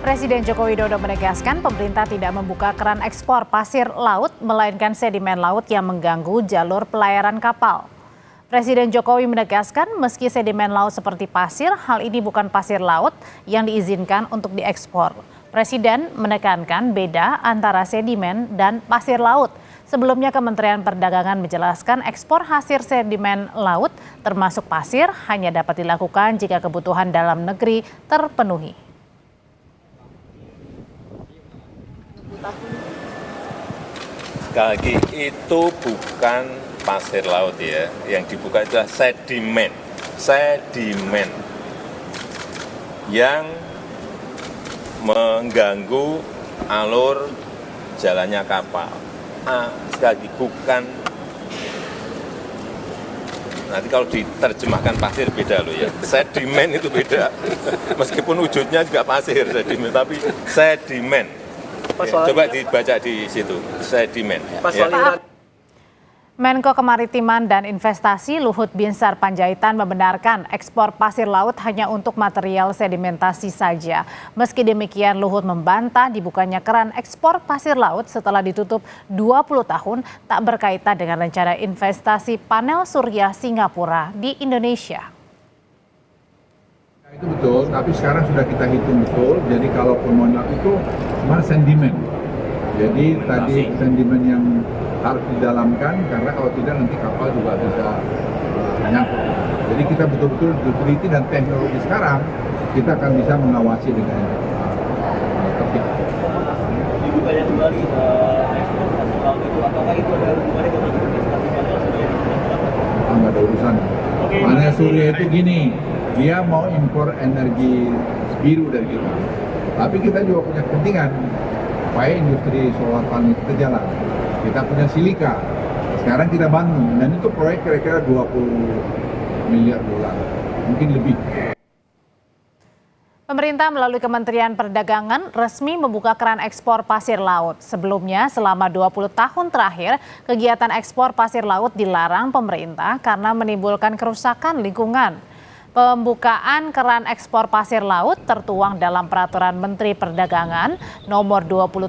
Presiden Joko Widodo menegaskan pemerintah tidak membuka keran ekspor pasir laut, melainkan sedimen laut yang mengganggu jalur pelayaran kapal. Presiden Jokowi menegaskan meski sedimen laut seperti pasir, hal ini bukan pasir laut yang diizinkan untuk diekspor. Presiden menekankan beda antara sedimen dan pasir laut. Sebelumnya Kementerian Perdagangan menjelaskan ekspor hasil sedimen laut termasuk pasir hanya dapat dilakukan jika kebutuhan dalam negeri terpenuhi. Sekali lagi, itu bukan pasir laut ya. Yang dibuka adalah sedimen. Sedimen yang mengganggu alur jalannya kapal. Sekali lagi, bukan. Nanti kalau diterjemahkan pasir beda loh ya. Sedimen itu beda. Meskipun wujudnya juga pasir sedimen, tapi sedimen. Coba dibaca di situ, sedimen. Ya. Menko Kemaritiman dan Investasi Luhut Binsar Panjaitan membenarkan ekspor pasir laut hanya untuk material sedimentasi saja. Meski demikian, Luhut membantah dibukanya keran ekspor pasir laut setelah ditutup 20 tahun tak berkaitan dengan rencana investasi panel surya Singapura di Indonesia. Itu betul, tapi sekarang sudah kita hitung betul. Jadi kalau pemonak itu cuma sedimen. Jadi tadi sedimen yang harus didalamkan, karena kalau tidak nanti kapal juga bisa nyangkut. Jadi kita betul-betul teliti dan teknologi sekarang kita akan bisa mengawasi dengan tertib. Dibukanya kembali ekspor pasir laut itu, apakah itu ada hubungannya dengan investasi panel surya? Nggak ada urusan. Panel surya itu gini, dia mau impor energi biru dari kita. Tapi kita juga punya kepentingan supaya industri solar panel kita jalan. Kita punya silika. Sekarang kita bangun dan itu proyek kira-kira 20 miliar dolar, mungkin lebih. Pemerintah melalui Kementerian Perdagangan resmi membuka keran ekspor pasir laut. Sebelumnya, selama 20 tahun terakhir, kegiatan ekspor pasir laut dilarang pemerintah karena menimbulkan kerusakan lingkungan. Pembukaan keran ekspor pasir laut tertuang dalam Peraturan Menteri Perdagangan Nomor 20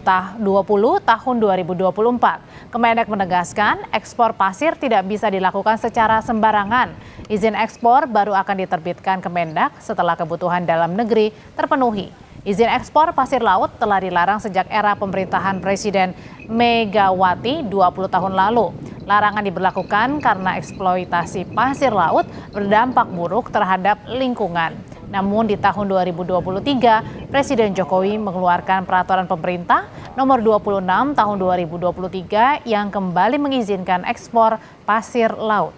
Tahun 2024. Kemendak menegaskan ekspor pasir tidak bisa dilakukan secara sembarangan. Izin ekspor baru akan diterbitkan Kemendak setelah kebutuhan dalam negeri terpenuhi. Izin ekspor pasir laut telah dilarang sejak era pemerintahan Presiden Megawati 20 tahun lalu. Larangan diberlakukan karena eksploitasi pasir laut berdampak buruk terhadap lingkungan. Namun di tahun 2023, Presiden Jokowi mengeluarkan peraturan pemerintah nomor 26 tahun 2023 yang kembali mengizinkan ekspor pasir laut.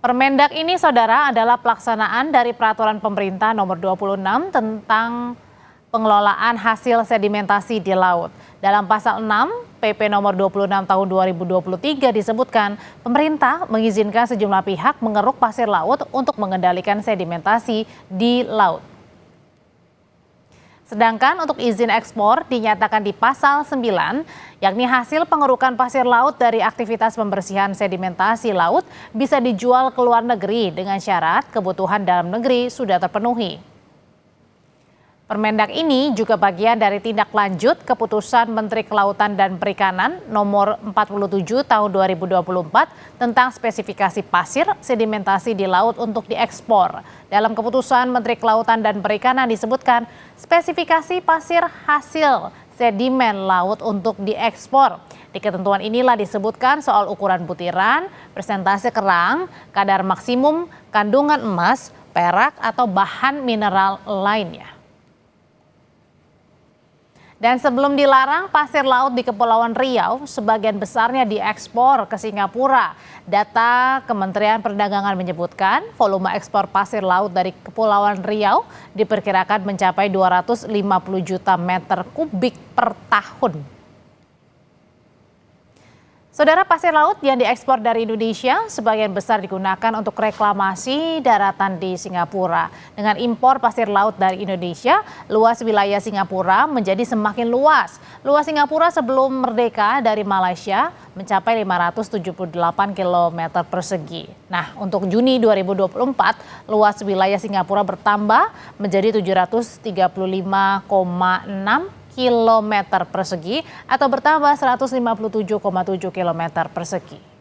Permendak ini, saudara, adalah pelaksanaan dari peraturan pemerintah nomor 26 tentang pengelolaan hasil sedimentasi di laut. Dalam pasal 6 PP nomor 26 tahun 2023 disebutkan pemerintah mengizinkan sejumlah pihak mengeruk pasir laut untuk mengendalikan sedimentasi di laut. Sedangkan untuk izin ekspor dinyatakan di pasal 9, yakni hasil pengerukan pasir laut dari aktivitas pembersihan sedimentasi laut bisa dijual ke luar negeri dengan syarat kebutuhan dalam negeri sudah terpenuhi. Permendak ini juga bagian dari tindak lanjut keputusan Menteri Kelautan dan Perikanan nomor 47 tahun 2024 tentang spesifikasi pasir sedimentasi di laut untuk diekspor. Dalam keputusan Menteri Kelautan dan Perikanan disebutkan spesifikasi pasir hasil sedimen laut untuk diekspor. Di ketentuan inilah disebutkan soal ukuran butiran, persentase kerang, kadar maksimum kandungan emas, perak atau bahan mineral lainnya. Dan sebelum dilarang pasir laut di Kepulauan Riau, sebagian besarnya diekspor ke Singapura. Data Kementerian Perdagangan menyebutkan volume ekspor pasir laut dari Kepulauan Riau diperkirakan mencapai 250 juta meter kubik per tahun. Saudara, pasir laut yang diekspor dari Indonesia sebagian besar digunakan untuk reklamasi daratan di Singapura. Dengan impor pasir laut dari Indonesia, luas wilayah Singapura menjadi semakin luas. Luas Singapura sebelum merdeka dari Malaysia mencapai 578 km persegi. Nah, untuk Juni 2024, luas wilayah Singapura bertambah menjadi 735,6 kilometer persegi atau bertambah 157,7 kilometer persegi.